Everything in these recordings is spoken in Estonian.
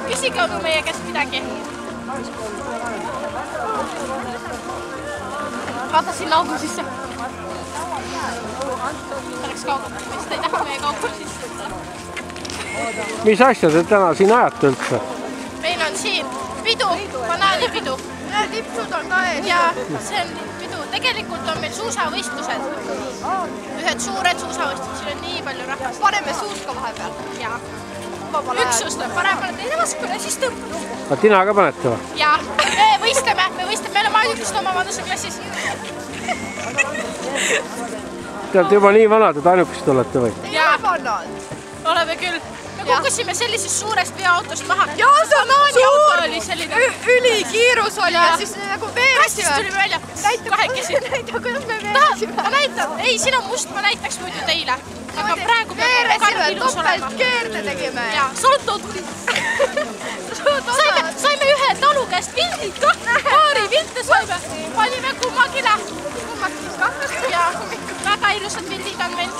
Küsige onu meie käest midagi. Vaata siin augu sisse. Läks kaugelt, mis ta ei taha meie kaugu sisse. Mis asja te täna siin ajate üldse? Meil on siin pidu, banaanipidu. Tippsud on ka ees. Ja see on pidu. Tegelikult on meil suusavõistlused. Ühed suured suusavõistlused, siin on nii palju rahvast. Paneme suuska vahepeal. Jaa. Üks suus tuleb paremale, teine vaskule, siis tõmbab. Aga tina ka panete või? Jaa. Me võistleme, me oleme ainult oma vanuseklassis. Te olete juba nii vanad, et ainukest olete või? Jaa, oleme küll. Me kukkusime sellisest suurest veoautost maha. Jaa, see on suur! Ülikiirus oli ja siis nagu veerisime. Kastist tulime välja. Kahekesi. Näita, kuidas me veerisime. Ma näitan. Ei, siin on must, ma näitaks muidu teile. Aga praegu peame karv ilus olema. Topeltkeerde tegime. Jaa, salto tuli. Saime ühe talu käest pildid ka. Paari pilte saime. Panime kummagile. Kummakis ka. Jaa, väga ilusad pildid on meil.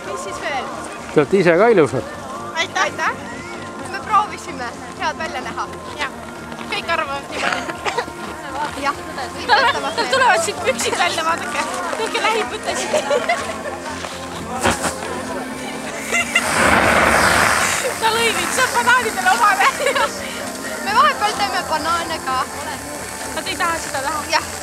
Mis siis veel? Te olete ise ka ilusad. Aitäh. Me proovisime head välja näha. Jah, kõik arvavad niimoodi. Jah, Tal tulevad siit püksid välja, vaadake. Kõike lähipütesid. Ta lõi nüüd, see on banaanidele omane. me vahepeal teeme banaane ka. Nad ei taha seda taha. Jah.